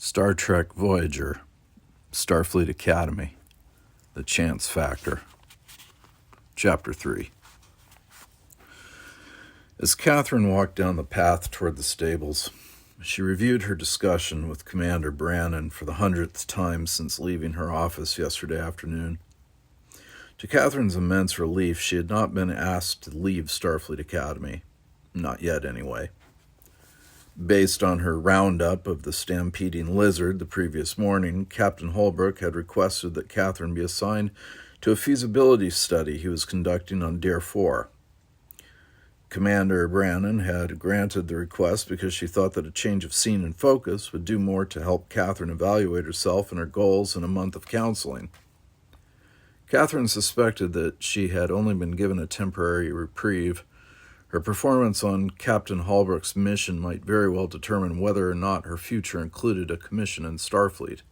Star Trek Voyager, Starfleet Academy, The Chance Factor. Chapter 3. As Kathryn walked down the path toward the stables, she reviewed her discussion with Commander Brannon for the 100th time since leaving her office yesterday afternoon. To Kathryn's immense relief, she had not been asked to leave Starfleet Academy. Not yet, anyway. Based on her roundup of the stampeding lizard the previous morning, Captain Holbrook had requested that Kathryn be assigned to a feasibility study he was conducting on Deer 4. Commander Brannon had granted the request because she thought that a change of scene and focus would do more to help Kathryn evaluate herself and her goals in a month of counseling. Kathryn suspected that she had only been given a temporary reprieve. Her performance on Captain Holbrook's mission might very well determine whether or not her future included a commission in Starfleet.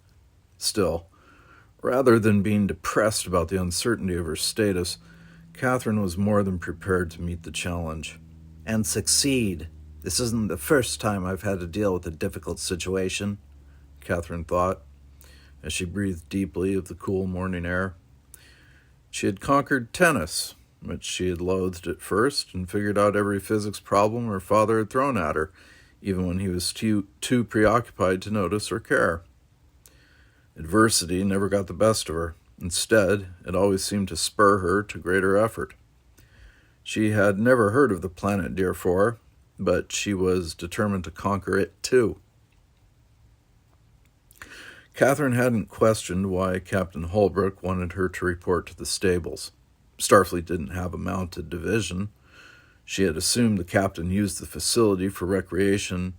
Still, rather than being depressed about the uncertainty of her status, Kathryn was more than prepared to meet the challenge. And succeed. This isn't the first time I've had to deal with a difficult situation, Kathryn thought, as she breathed deeply of the cool morning air. She had conquered tennis, which she had loathed at first, and figured out every physics problem her father had thrown at her, even when he was too preoccupied to notice or care. Adversity never got the best of her. Instead, it always seemed to spur her to greater effort. She had never heard of the planet Deer 4, but she was determined to conquer it too. Kathryn hadn't questioned why Captain Holbrook wanted her to report to the stables. Starfleet didn't have a mounted division. She had assumed the captain used the facility for recreation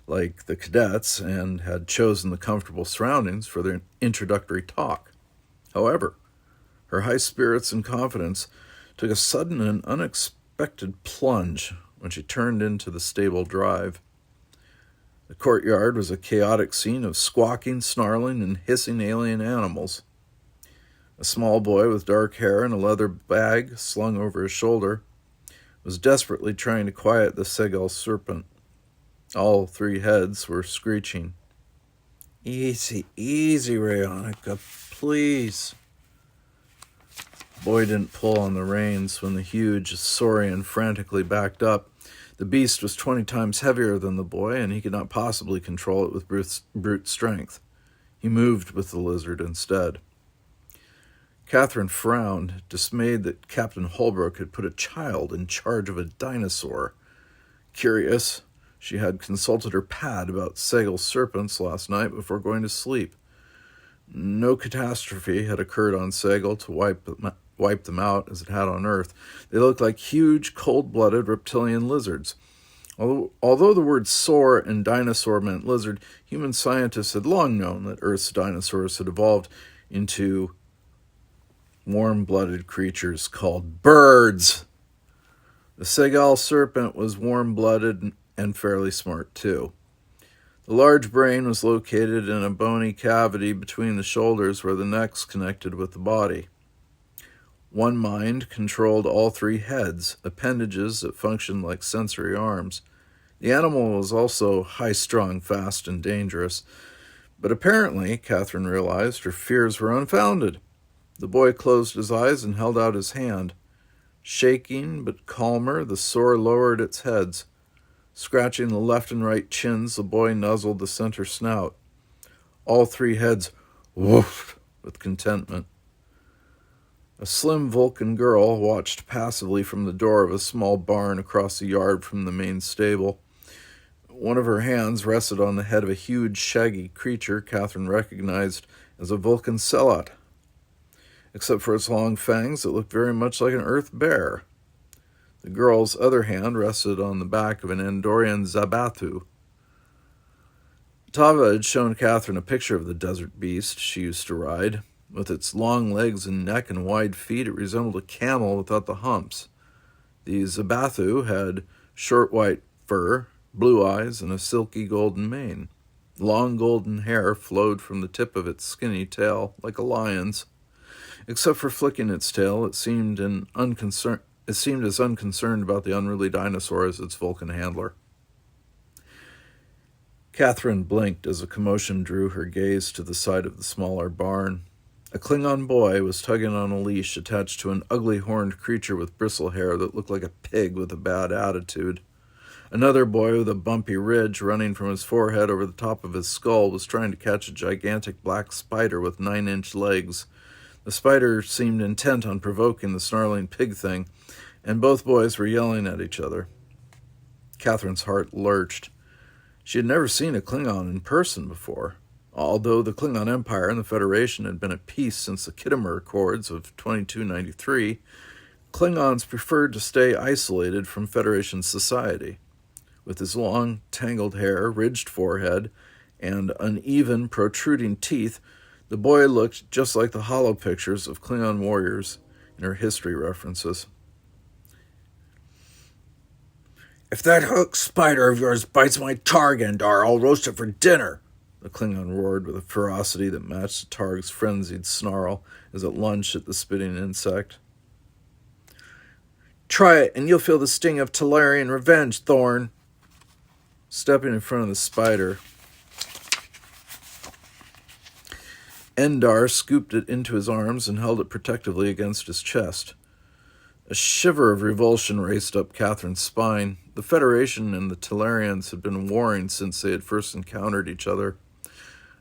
like the cadets and had chosen the comfortable surroundings for their introductory talk. However, her high spirits and confidence took a sudden and unexpected plunge when she turned into the stable drive. The courtyard was a chaotic scene of squawking, snarling, and hissing alien animals. A small boy with dark hair and a leather bag slung over his shoulder was desperately trying to quiet the Segal serpent. All three heads were screeching. "Easy, easy, Rayonica, please." The boy didn't pull on the reins when the huge saurian frantically backed up. The beast was 20 times heavier than the boy, and he could not possibly control it with brute strength. He moved with the lizard instead. Kathryn frowned, dismayed that Captain Holbrook had put a child in charge of a dinosaur. Curious, she had consulted her pad about Segal serpents last night before going to sleep. No catastrophe had occurred on Segal to wipe them out as it had on Earth. They looked like huge, cold-blooded reptilian lizards. Although the words saur and dinosaur meant lizard, human scientists had long known that Earth's dinosaurs had evolved into warm-blooded creatures called birds. The Segal serpent was warm-blooded and fairly smart, too. The large brain was located in a bony cavity between the shoulders where the necks connected with the body. One mind controlled all three heads, appendages that functioned like sensory arms. The animal was also high-strung, fast, and dangerous. But apparently, Kathryn realized, her fears were unfounded. The boy closed his eyes and held out his hand. Shaking but calmer, the saur lowered its heads. Scratching the left and right chins, the boy nuzzled the center snout. All three heads woofed with contentment. A slim Vulcan girl watched passively from the door of a small barn across the yard from the main stable. One of her hands rested on the head of a huge, shaggy creature Kathryn recognized as a Vulcan selot. Except for its long fangs, it looked very much like an earth bear. The girl's other hand rested on the back of an Andorian Zabathu. Tava had shown Kathryn a picture of the desert beast she used to ride. With its long legs and neck and wide feet, it resembled a camel without the humps. The Zabathu had short white fur, blue eyes, and a silky golden mane. Long golden hair flowed from the tip of its skinny tail, like a lion's. Except for flicking its tail, it seemed as unconcerned about the unruly dinosaur as its Vulcan handler. Kathryn blinked as a commotion drew her gaze to the side of the smaller barn. A Klingon boy was tugging on a leash attached to an ugly horned creature with bristle hair that looked like a pig with a bad attitude. Another boy with a bumpy ridge running from his forehead over the top of his skull was trying to catch a gigantic black spider with 9-inch legs. The spider seemed intent on provoking the snarling pig thing, and both boys were yelling at each other. Kathryn's heart lurched. She had never seen a Klingon in person before. Although the Klingon Empire and the Federation had been at peace since the Khitomer Accords of 2293, Klingons preferred to stay isolated from Federation society. With his long, tangled hair, ridged forehead, and uneven, protruding teeth, the boy looked just like the hollow pictures of Klingon warriors in her history references. "If that hook spider of yours bites my targ, Endar, I'll roast it for dinner," the Klingon roared with a ferocity that matched the targ's frenzied snarl as it lunged at the spitting insect. "Try it, and you'll feel the sting of Talarian revenge, Thorn." Stepping in front of the spider, Endar scooped it into his arms and held it protectively against his chest. A shiver of revulsion raced up Kathryn's spine. The Federation and the Talarians had been warring since they had first encountered each other.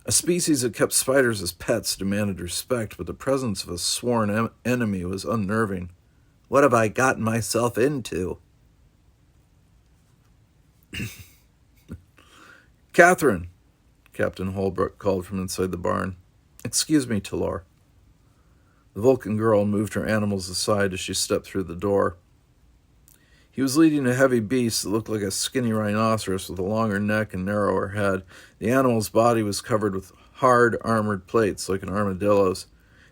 A species that kept spiders as pets demanded respect, but the presence of a sworn enemy was unnerving. "What have I gotten myself into?" "Kathryn," Captain Holbrook called from inside the barn. "Excuse me, Talor." The Vulcan girl moved her animals aside as she stepped through the door. He was leading a heavy beast that looked like a skinny rhinoceros with a longer neck and narrower head. The animal's body was covered with hard, armored plates like an armadillo's.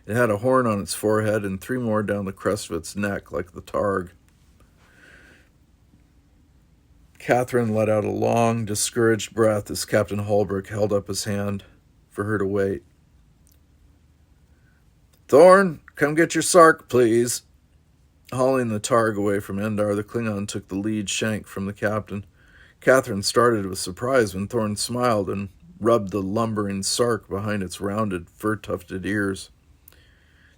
It had a horn on its forehead and 3 more down the crest of its neck like the targ. Kathryn let out a long, discouraged breath as Captain Holbrook held up his hand for her to wait. "Thorn, come get your sark, please." Hauling the targ away from Endar, the Klingon took the lead shank from the captain. Kathryn started with surprise when Thorn smiled and rubbed the lumbering sark behind its rounded, fur-tufted ears.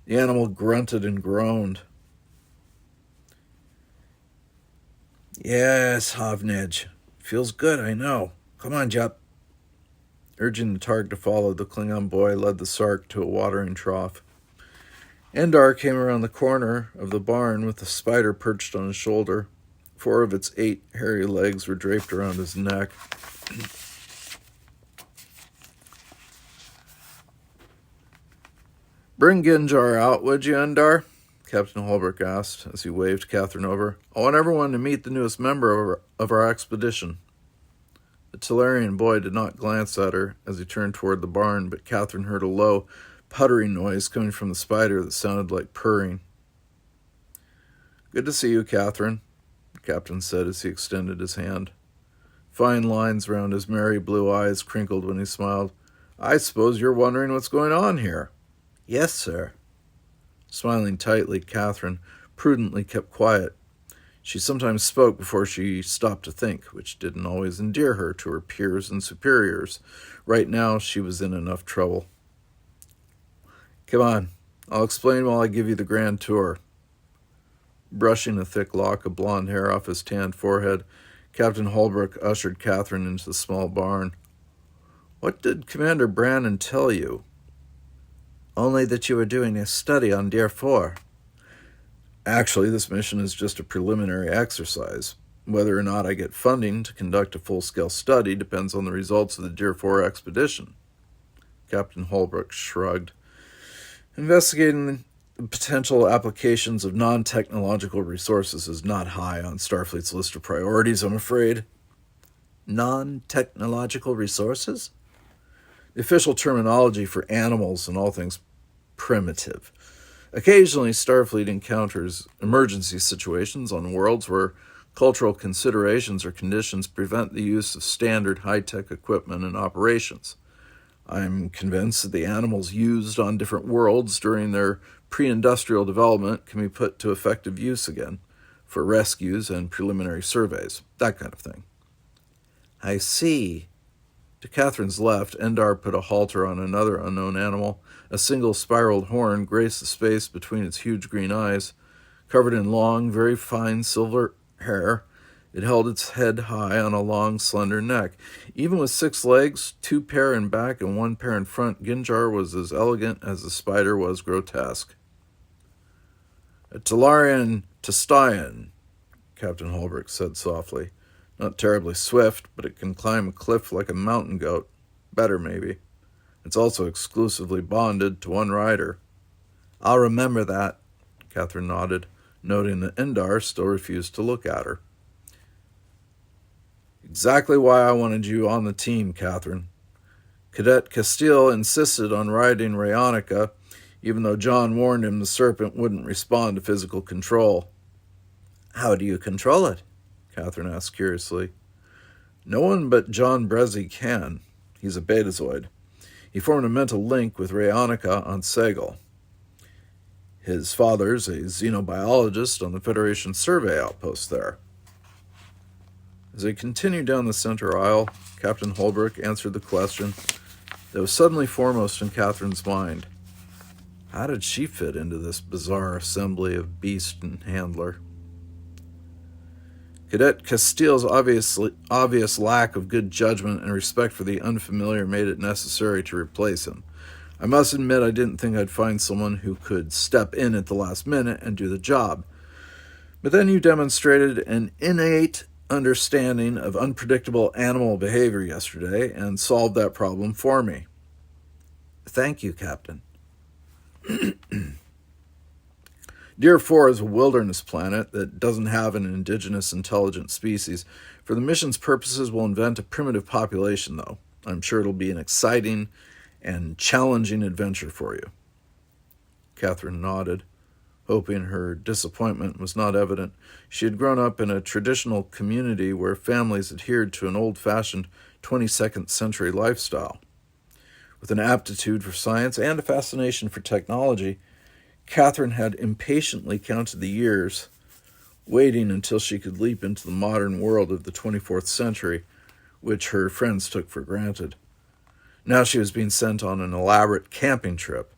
The animal grunted and groaned. "Yes, Havnej. Feels good, I know. Come on, Jup." Urging the targ to follow, the Klingon boy led the sark to a watering trough. Endar came around the corner of the barn with the spider perched on his shoulder. 4 of its 8 hairy legs were draped around his neck. "Bring Ginjar out, would you, Endar?" Captain Holbrook asked as he waved Kathryn over. "I want everyone to meet the newest member of our expedition." The Talarian boy did not glance at her as he turned toward the barn, but Kathryn heard a low, puttering noise coming from the spider that sounded like purring. "Good to see you, Kathryn," the captain said as he extended his hand. Fine lines around his merry blue eyes crinkled when he smiled. "I suppose you're wondering what's going on here." "Yes, sir." Smiling tightly, Kathryn prudently kept quiet. She sometimes spoke before she stopped to think, which didn't always endear her to her peers and superiors. Right now, she was in enough trouble. "Come on, I'll explain while I give you the grand tour." Brushing a thick lock of blonde hair off his tanned forehead, Captain Holbrook ushered Kathryn into the small barn. "What did Commander Brannon tell you?" "Only that you were doing a study on Deer 4. "Actually, this mission is just a preliminary exercise. Whether or not I get funding to conduct a full-scale study depends on the results of the Deer 4 expedition." Captain Holbrook shrugged. "Investigating the potential applications of non-technological resources is not high on Starfleet's list of priorities, I'm afraid." "Non-technological resources?" The official terminology for animals and all things primitive. Occasionally, Starfleet encounters emergency situations on worlds where cultural considerations or conditions prevent the use of standard high-tech equipment and operations. I'm convinced that the animals used on different worlds during their pre-industrial development can be put to effective use again for rescues and preliminary surveys, that kind of thing. "I see." To Kathryn's left, Endar put a halter on another unknown animal. A single spiraled horn graced the space between its huge green eyes. Covered in long, very fine silver hair, it held its head high on a long, slender neck. Even with 6 legs, 2 pair in back and 1 pair in front, Ginjar was as elegant as the spider was grotesque. "A Talarian Testayan," Captain Holbrook said softly. "Not terribly swift, but it can climb a cliff like a mountain goat. Better, maybe. It's also exclusively bonded to one rider." "I'll remember that," Kathryn nodded, noting that Endar still refused to look at her. "Exactly why I wanted you on the team, Kathryn. Cadet Castile insisted on riding Rayonica, even though John warned him the Serpent wouldn't respond to physical control." "How do you control it?" Kathryn asked curiously. "No one but John Brezzi can. He's a betazoid. He formed a mental link with Rayonica on Segal. His father's a xenobiologist on the Federation survey outpost there." As they continued down the center aisle, Captain Holbrook answered the question that was suddenly foremost in Kathryn's mind. How did she fit into this bizarre assembly of beast and handler? Cadet Castile's obvious lack of good judgment and respect for the unfamiliar made it necessary to replace him. "I must admit I didn't think I'd find someone who could step in at the last minute and do the job. But then you demonstrated an innate understanding of unpredictable animal behavior yesterday and solved that problem for me." "Thank you, Captain." Deer 4 is a wilderness planet that doesn't have an indigenous intelligent species. For the mission's purposes, we'll invent a primitive population, though. I'm sure it'll be an exciting and challenging adventure for you. Kathryn nodded, hoping her disappointment was not evident. She had grown up in a traditional community where families adhered to an old-fashioned 22nd century lifestyle. With an aptitude for science and a fascination for technology, Kathryn had impatiently counted the years, waiting until she could leap into the modern world of the 24th century, which her friends took for granted. Now she was being sent on an elaborate camping trip.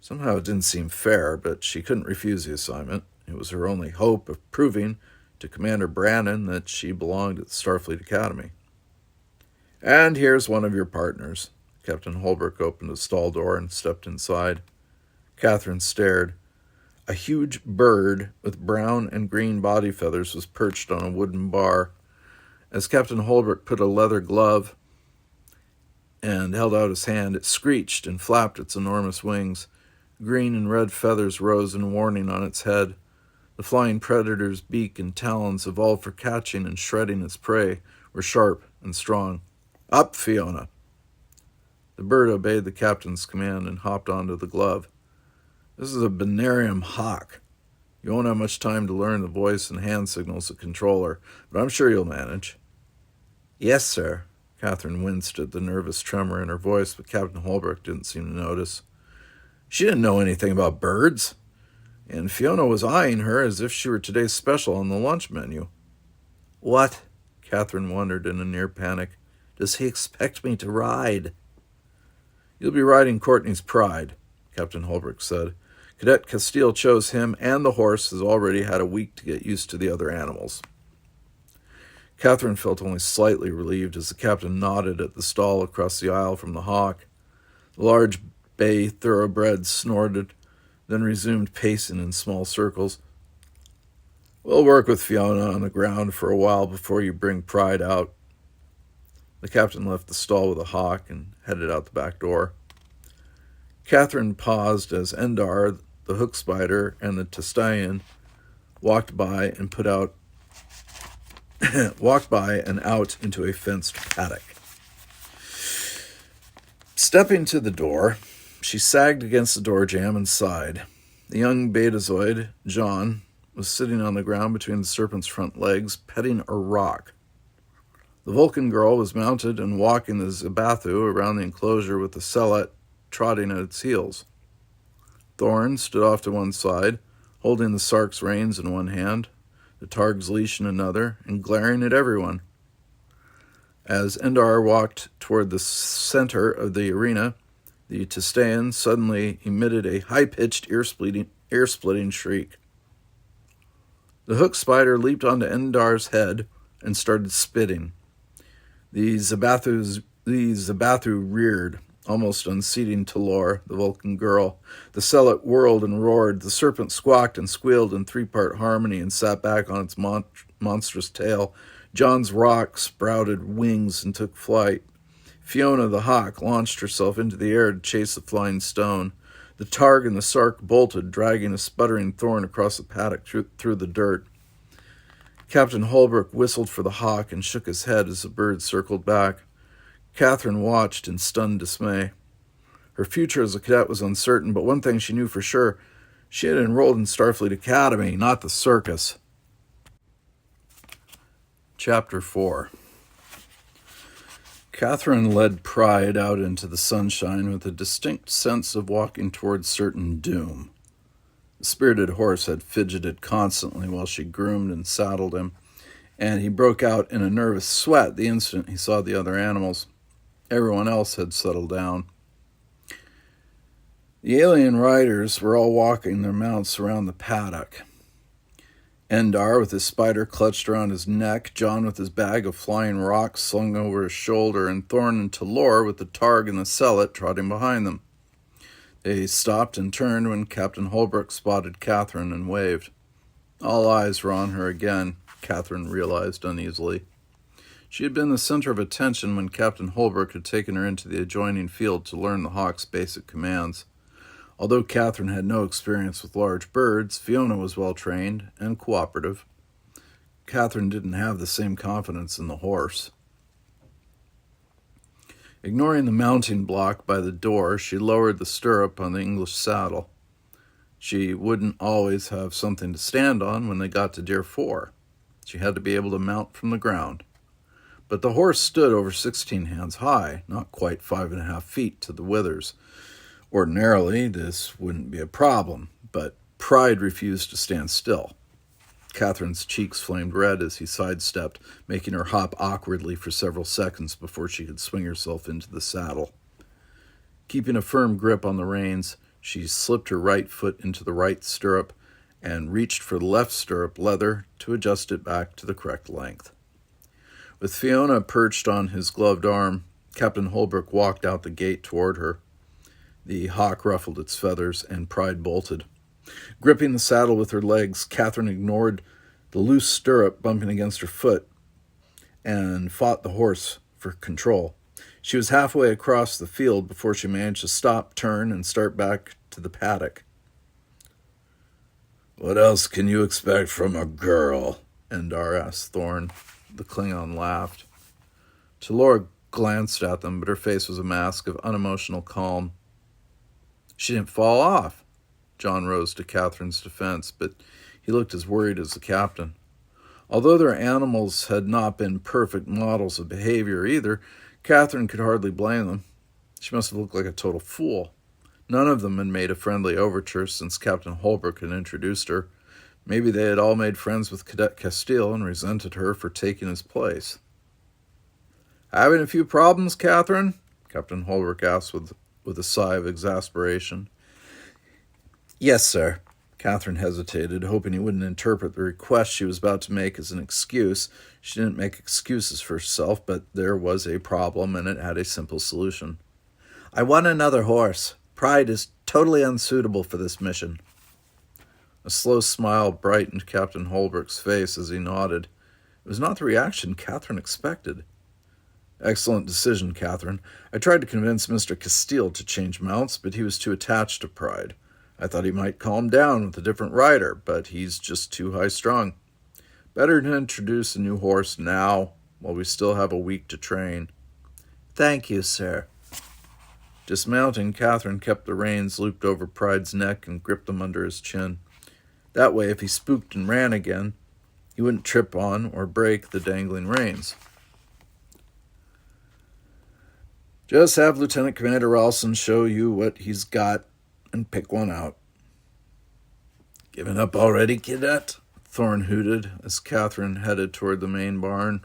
Somehow it didn't seem fair, but she couldn't refuse the assignment. It was her only hope of proving to Commander Brannon that she belonged at the Starfleet Academy. "And here's one of your partners." Captain Holbrook opened a stall door and stepped inside. Kathryn stared. A huge bird with brown and green body feathers was perched on a wooden bar. As Captain Holbrook put a leather glove and held out his hand, it screeched and flapped its enormous wings. Green and red feathers rose in warning on its head. The flying predator's beak and talons, evolved for catching and shredding its prey, were sharp and strong. "Up, Fiona!" The bird obeyed the captain's command and hopped onto the glove. "This is a binarium hawk. You won't have much time to learn the voice and hand signals of controller, but I'm sure you'll manage." "Yes, sir." Kathryn winced at the nervous tremor in her voice, but Captain Holbrook didn't seem to notice. She didn't know anything about birds, and Fiona was eyeing her as if she were today's special on the lunch menu. "What," Kathryn wondered in a near panic, "does he expect me to ride?" "You'll be riding Courtney's Pride," Captain Holbrook said. "Cadet Castile chose him, and the horse has already had a week to get used to the other animals." Kathryn felt only slightly relieved as the captain nodded at the stall across the aisle from the hawk. The large bay thoroughbred snorted, then resumed pacing in small circles. "We'll work with Fiona on the ground for a while before you bring Pride out." The captain left the stall with the hawk and headed out the back door. Kathryn paused as Endar, the hook spider, and the Testayan walked by and out into a fenced paddock. Stepping to the door, she sagged against the door jamb and sighed. The young betazoid, John, was sitting on the ground between the serpent's front legs, petting a rock. The Vulcan girl was mounted and walking the Zabathu around the enclosure with the Sellet trotting at its heels. Thorn stood off to one side, holding the Sark's reins in one hand, the Targ's leash in another, and glaring at everyone. As Endar walked toward the center of the arena, the Testaean suddenly emitted a high-pitched, ear-splitting shriek. The hook spider leaped onto Endar's head and started spitting. The Zabathu reared, almost unseating Talor, the Vulcan girl. The Sellet whirled and roared. The serpent squawked and squealed in three-part harmony and sat back on its monstrous tail. John's rock sprouted wings and took flight. Fiona the hawk launched herself into the air to chase the flying stone. The Targ and the Sark bolted, dragging a sputtering thorn across the paddock through the dirt. Captain Holbrook whistled for the hawk and shook his head as the bird circled back. Kathryn watched in stunned dismay. Her future as a cadet was uncertain, but one thing she knew for sure: she had enrolled in Starfleet Academy, not the circus. Chapter 4. Kathryn led Pride out into the sunshine with a distinct sense of walking towards certain doom. The spirited horse had fidgeted constantly while she groomed and saddled him, and he broke out in a nervous sweat the instant he saw the other animals. Everyone else had settled down. The alien riders were all walking their mounts around the paddock. Endar with his spider clutched around his neck, John with his bag of flying rocks slung over his shoulder, and Thorn and Talor with the Targ and the Sellet trotting behind them. They stopped and turned when Captain Holbrook spotted Kathryn and waved. All eyes were on her again, Kathryn realized uneasily. She had been the center of attention when Captain Holbrook had taken her into the adjoining field to learn the hawk's basic commands. Although Kathryn had no experience with large birds, Fiona was well-trained and cooperative. Kathryn didn't have the same confidence in the horse. Ignoring the mounting block by the door, she lowered the stirrup on the English saddle. She wouldn't always have something to stand on when they got to Deer 4. She had to be able to mount from the ground. But the horse stood over 16 hands high, not quite 5.5 feet to the withers. Ordinarily, this wouldn't be a problem, but Pride refused to stand still. Kathryn's cheeks flamed red as he sidestepped, making her hop awkwardly for several seconds before she could swing herself into the saddle. Keeping a firm grip on the reins, she slipped her right foot into the right stirrup and reached for the left stirrup leather to adjust it back to the correct length. With Fiona perched on his gloved arm, Captain Holbrook walked out the gate toward her. The hawk ruffled its feathers, and Pride bolted. Gripping the saddle with her legs, Kathryn ignored the loose stirrup bumping against her foot and fought the horse for control. She was halfway across the field before she managed to stop, turn, and start back to the paddock. "What else can you expect from a girl?" Endar asked Thorn. The Klingon laughed. Talor glanced at them, but her face was a mask of unemotional calm. "She didn't fall off." John rose to Kathryn's defense, but he looked as worried as the captain. Although their animals had not been perfect models of behavior either, Kathryn could hardly blame them. She must have looked like a total fool. None of them had made a friendly overture since Captain Holbrook had introduced her. Maybe they had all made friends with Cadet Castile and resented her for taking his place. "Having a few problems, Kathryn?" Captain Holbrook asked with a sigh of exasperation. "Yes, sir." Kathryn hesitated, hoping he wouldn't interpret the request she was about to make as an excuse. She didn't make excuses for herself, but there was a problem, and it had a simple solution. "I want another horse. Pride is totally unsuitable for this mission." A slow smile brightened Captain Holbrook's face as he nodded. It was not the reaction Kathryn expected. "Excellent decision, Kathryn. I tried to convince Mr. Castile to change mounts, but he was too attached to Pride. I thought he might calm down with a different rider, but he's just too high-strung. Better to introduce a new horse now, while we still have a week to train." "Thank you, sir." Dismounting, Kathryn kept the reins looped over Pride's neck and gripped them under his chin. That way, if he spooked and ran again, he wouldn't trip on or break the dangling reins. "Just have Lieutenant Commander Ralston show you what he's got and pick one out." "Given up already, cadet?" Thorn hooted as Kathryn headed toward the main barn.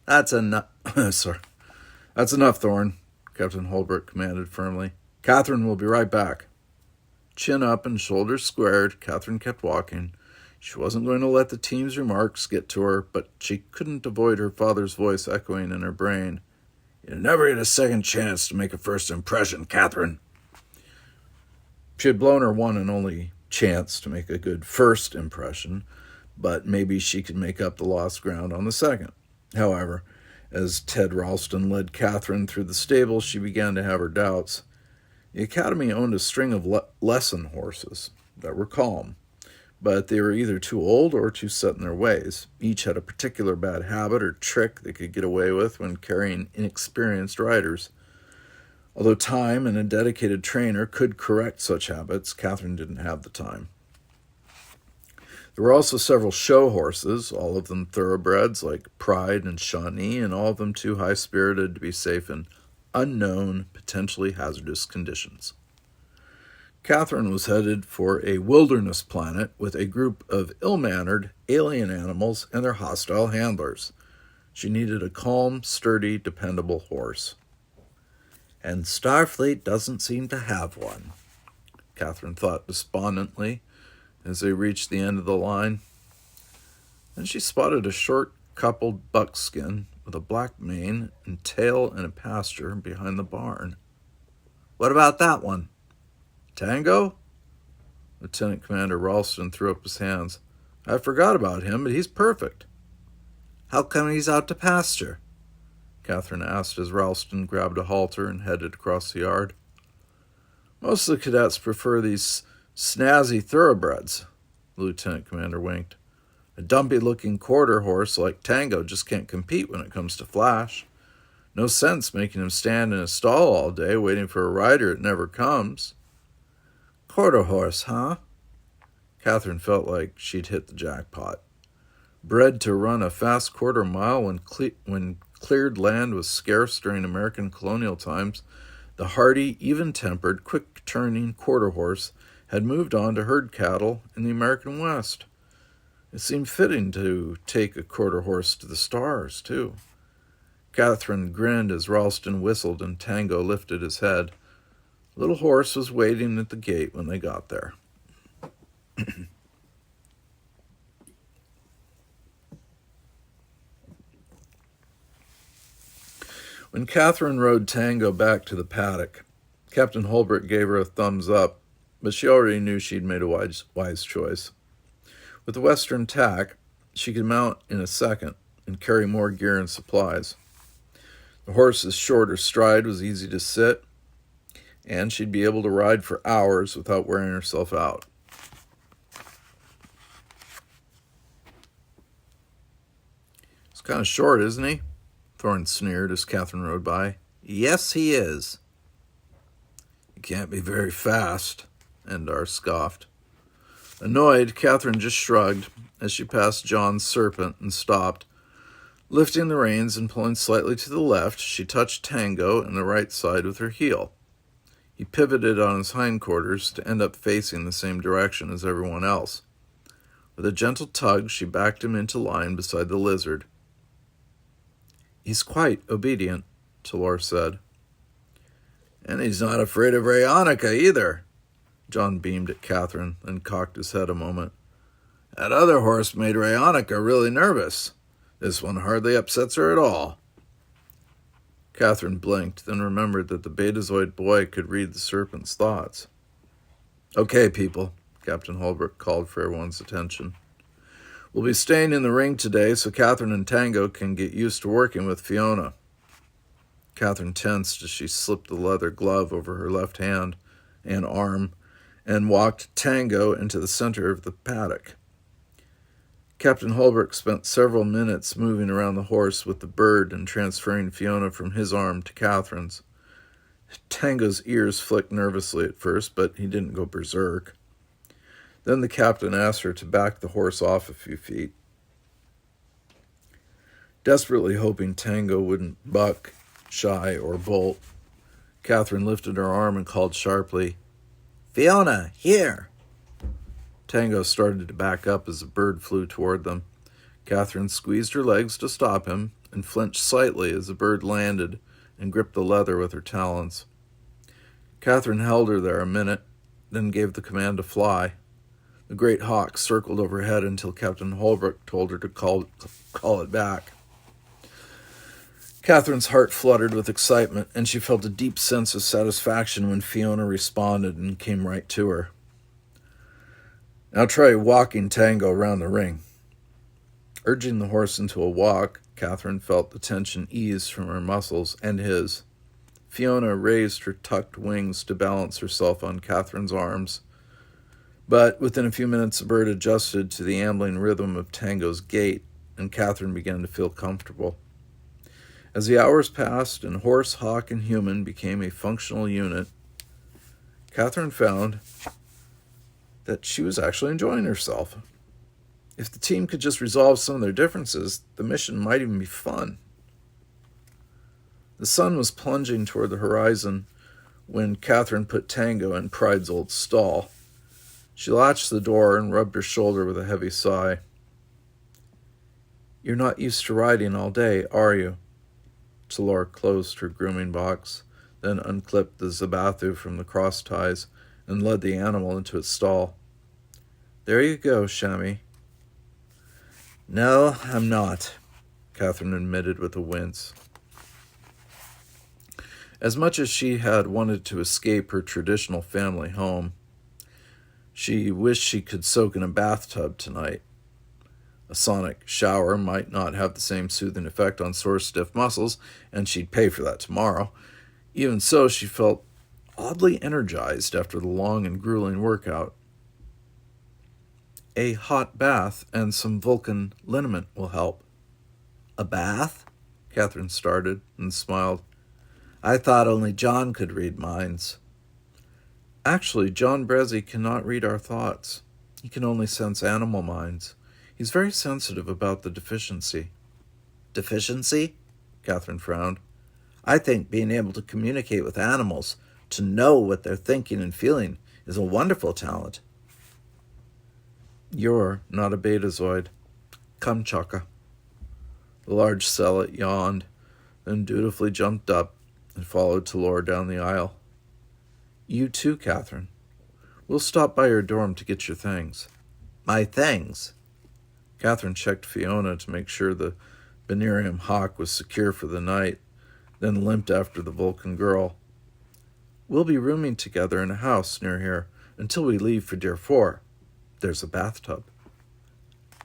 That's enough. Sorry. That's enough, Thorne, Captain Holbrook commanded firmly. Kathryn will be right back. Chin up and shoulders squared, Kathryn kept walking. She wasn't going to let the team's remarks get to her, but she couldn't avoid her father's voice echoing in her brain. You never get a second chance to make a first impression, Kathryn. She had blown her one and only chance to make a good first impression, but maybe she could make up the lost ground on the second. However, as Ted Ralston led Kathryn through the stable, she began to have her doubts. The Academy owned a string of lesson horses that were calm, but they were either too old or too set in their ways. Each had a particular bad habit or trick they could get away with when carrying inexperienced riders. Although time and a dedicated trainer could correct such habits, Kathryn didn't have the time. There were also several show horses, all of them thoroughbreds like Pride and Shawnee, and all of them too high-spirited to be safe in unknown, potentially hazardous conditions. Kathryn was headed for a wilderness planet with a group of ill-mannered alien animals and their hostile handlers. She needed a calm, sturdy, dependable horse. And Starfleet doesn't seem to have one, Kathryn thought despondently as they reached the end of the line. Then she spotted a short, coupled buckskin with a black mane and tail in a pasture behind the barn. What about that one? Tango? Lieutenant Commander Ralston threw up his hands. I forgot about him, but he's perfect. How come he's out to pasture? Kathryn asked as Ralston grabbed a halter and headed across the yard. Most of the cadets prefer these snazzy thoroughbreds, the lieutenant commander winked. A dumpy-looking quarter horse like Tango just can't compete when it comes to flash. No sense making him stand in a stall all day waiting for a rider that never comes. Quarter horse, huh? Kathryn felt like she'd hit the jackpot. Bred to run a fast quarter mile when cleared land was scarce during American colonial times, the hardy, even-tempered, quick-turning quarter horse had moved on to herd cattle in the American West. It seemed fitting to take a quarter horse to the stars, too. Kathryn grinned as Ralston whistled and Tango lifted his head. The little horse was waiting at the gate when they got there. When Kathryn rode Tango back to the paddock, Captain Holbrook gave her a thumbs up, but she already knew she'd made a wise choice. With the Western tack, she could mount in a second and carry more gear and supplies. The horse's shorter stride was easy to sit, and she'd be able to ride for hours without wearing herself out. He's kind of short, isn't he? Thorne sneered as Kathryn rode by. Yes, he is. He can't be very fast, Endar scoffed. Annoyed, Kathryn just shrugged as she passed John's serpent and stopped. Lifting the reins and pulling slightly to the left, she touched Tango in the right side with her heel. He pivoted on his hindquarters to end up facing the same direction as everyone else. With a gentle tug, she backed him into line beside the lizard. He's quite obedient, Talor said. And he's not afraid of Rayonica either. John beamed at Kathryn, then cocked his head a moment. That other horse made Rayonica really nervous. This one hardly upsets her at all. Kathryn blinked, then remembered that the Betazoid boy could read the serpent's thoughts. Okay, people, Captain Holbrook called for everyone's attention. We'll be staying in the ring today so Kathryn and Tango can get used to working with Fiona. Kathryn tensed as she slipped the leather glove over her left hand and arm and walked Tango into the center of the paddock. Captain Holbrook spent several minutes moving around the horse with the bird and transferring Fiona from his arm to Kathryn's. Tango's ears flicked nervously at first, but he didn't go berserk. Then the captain asked her to back the horse off a few feet. Desperately hoping Tango wouldn't buck, shy, or bolt, Kathryn lifted her arm and called sharply, Fiona, here! Tango started to back up as the bird flew toward them. Kathryn squeezed her legs to stop him and flinched slightly as the bird landed and gripped the leather with her talons. Kathryn held her there a minute, then gave the command to fly. The great hawk circled overhead until Captain Holbrook told her to call it back. Kathryn's heart fluttered with excitement, and she felt a deep sense of satisfaction when Fiona responded and came right to her. "Now try walking Tango around the ring." Urging the horse into a walk, Kathryn felt the tension ease from her muscles and his. Fiona raised her tucked wings to balance herself on Kathryn's arms. But within a few minutes, the bird adjusted to the ambling rhythm of Tango's gait, and Kathryn began to feel comfortable. As the hours passed and horse, hawk, and human became a functional unit, Kathryn found that she was actually enjoying herself. If the team could just resolve some of their differences, the mission might even be fun. The sun was plunging toward the horizon when Kathryn put Tango in Pride's old stall. She latched the door and rubbed her shoulder with a heavy sigh. "You're not used to riding all day, are you?" Talor closed her grooming box, then unclipped the zabathu from the cross ties and led the animal into its stall. "There you go, Chamois." "No, I'm not," Kathryn admitted with a wince. As much as she had wanted to escape her traditional family home, she wished she could soak in a bathtub tonight. A sonic shower might not have the same soothing effect on sore, stiff muscles, and she'd pay for that tomorrow. Even so, she felt oddly energized after the long and grueling workout. "A hot bath and some Vulcan liniment will help." "A bath?" Kathryn started and smiled. "I thought only John could read minds." "Actually, John Brezzi cannot read our thoughts. He can only sense animal minds. He's very sensitive about the deficiency." "Deficiency?" Kathryn frowned. "I think being able to communicate with animals, to know what they're thinking and feeling, is a wonderful talent." "You're not a betazoid. Come, Chaka." The large zealot yawned, then dutifully jumped up and followed Talor down the aisle. "You too, Kathryn. We'll stop by your dorm to get your things." "My things?" Kathryn checked Fiona to make sure the Benirium hawk was secure for the night, then limped after the Vulcan girl. "We'll be rooming together in a house near here until we leave for Deer 4. There's a bathtub."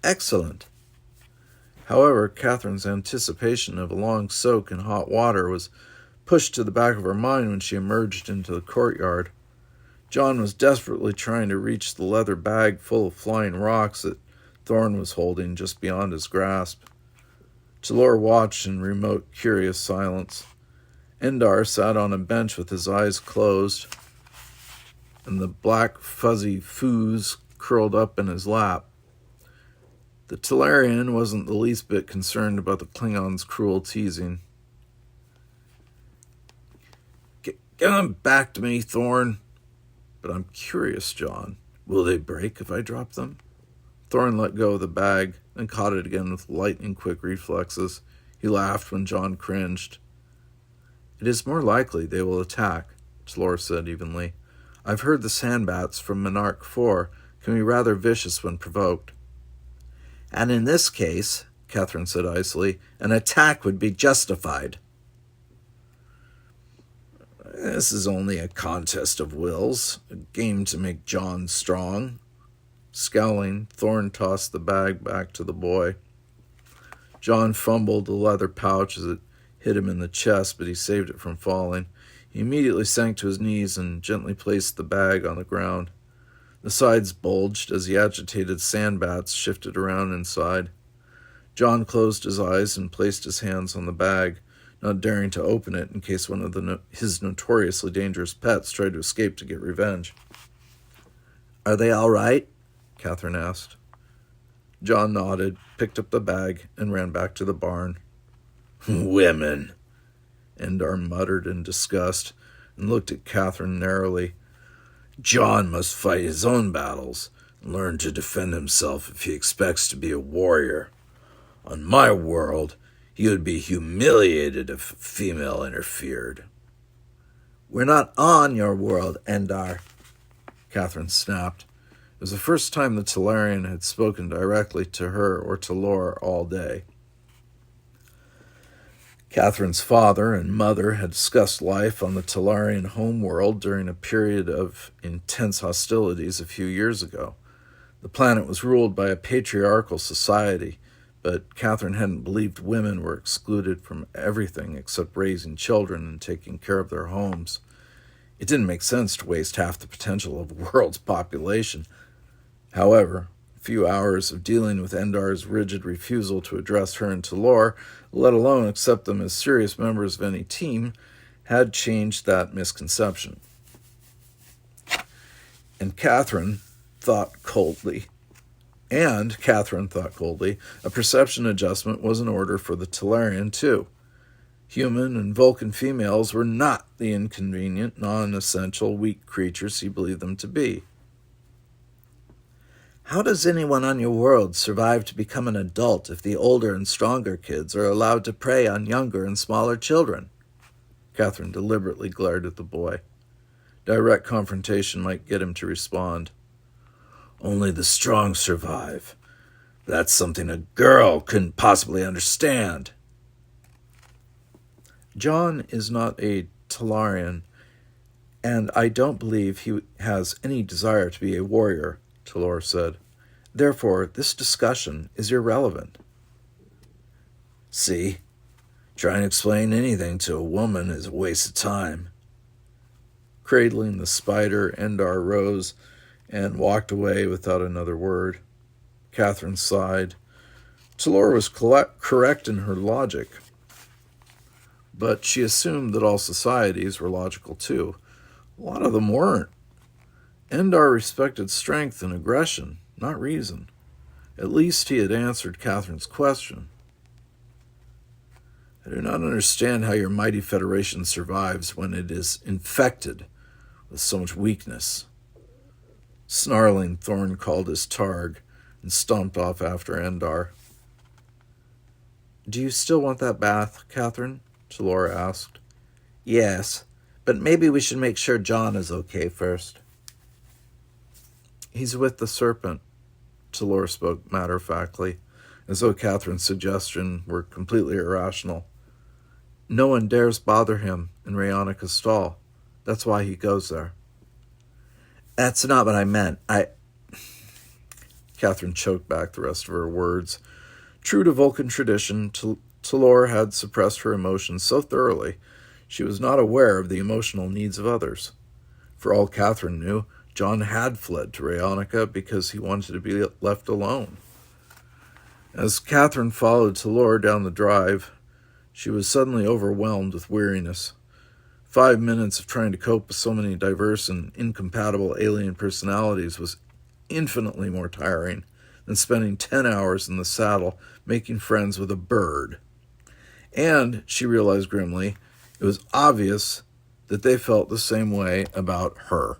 "Excellent." However, Kathryn's anticipation of a long soak in hot water was pushed to the back of her mind when she emerged into the courtyard. John was desperately trying to reach the leather bag full of flying rocks that Thorn was holding just beyond his grasp. Talor watched in remote, curious silence. Endar sat on a bench with his eyes closed, and the black, fuzzy foos curled up in his lap. The Talarian wasn't the least bit concerned about the Klingons' cruel teasing. Get them back to me, Thorn." "But I'm curious, John. Will they break if I drop them?" Thorn let go of the bag and caught it again with lightning-quick reflexes. He laughed when John cringed. "It is more likely they will attack," Talor said evenly. "I've heard the sandbats from Monarch 4 can be rather vicious when provoked." "And in this case," Kathryn said icily, "an attack would be justified." "This is only a contest of wills, a game to make John strong." Scowling, Thorn tossed the bag back to the boy. John fumbled the leather pouch as it hit him in the chest, but he saved it from falling. He immediately sank to his knees and gently placed the bag on the ground. The sides bulged as the agitated sandbats shifted around inside. John closed his eyes and placed his hands on the bag, not daring to open it in case one of his notoriously dangerous pets tried to escape to get revenge. "Are they all right?" Kathryn asked. John nodded, picked up the bag, and ran back to the barn. "Women," Endar muttered in disgust and looked at Kathryn narrowly. "John must fight his own battles and learn to defend himself if he expects to be a warrior. On my world, He would be humiliated if a female interfered. "We're not on your world, Endar," Kathryn snapped. It was the first time the Talarian had spoken directly to her or to Lore all day. Kathryn's father and mother had discussed life on the Talarian homeworld during a period of intense hostilities a few years ago. The planet was ruled by a patriarchal society, but Kathryn hadn't believed women were excluded from everything except raising children and taking care of their homes. It didn't make sense to waste half the potential of the world's population. However, a few hours of dealing with Endar's rigid refusal to address her and Talor, let alone accept them as serious members of any team, had changed that misconception. And Kathryn thought coldly, a perception adjustment was in order for the Talarian, too. Human and Vulcan females were not the inconvenient, non-essential, weak creatures he believed them to be. "How does anyone on your world survive to become an adult if the older and stronger kids are allowed to prey on younger and smaller children?" Kathryn deliberately glared at the boy. Direct confrontation might get him to respond. "Only the strong survive. That's something a girl couldn't possibly understand." "John is not a Talarian, and I don't believe he has any desire to be a warrior," Talor said. "Therefore, this discussion is irrelevant." "See? Trying to explain anything to a woman is a waste of time." Cradling the spider, Endar rose and walked away without another word. Kathryn sighed. Talor was correct in her logic, but she assumed that all societies were logical too. A lot of them weren't. Endar respected strength and aggression, not reason. At least he had answered Kathryn's question. "I do not understand how your mighty Federation survives when it is infected with so much weakness." Snarling, Thorn called his targ and stomped off after Endar. "Do you still want that bath, Kathryn?" Talor asked. "Yes, but maybe we should make sure John is okay first." "He's with the Serpent," Talor spoke matter-of-factly, as though Kathryn's suggestion were completely irrational. "No one dares bother him in Rayonica's stall. That's why he goes there." "That's not what I meant. Kathryn choked back the rest of her words. True to Vulcan tradition, Talor had suppressed her emotions so thoroughly she was not aware of the emotional needs of others. For all Kathryn knew, John had fled to Rayonica because he wanted to be left alone. As Kathryn followed Talor down the drive, she was suddenly overwhelmed with weariness. 5 minutes of trying to cope with so many diverse and incompatible alien personalities was infinitely more tiring than spending 10 hours in the saddle making friends with a bird. And, she realized grimly, it was obvious that they felt the same way about her.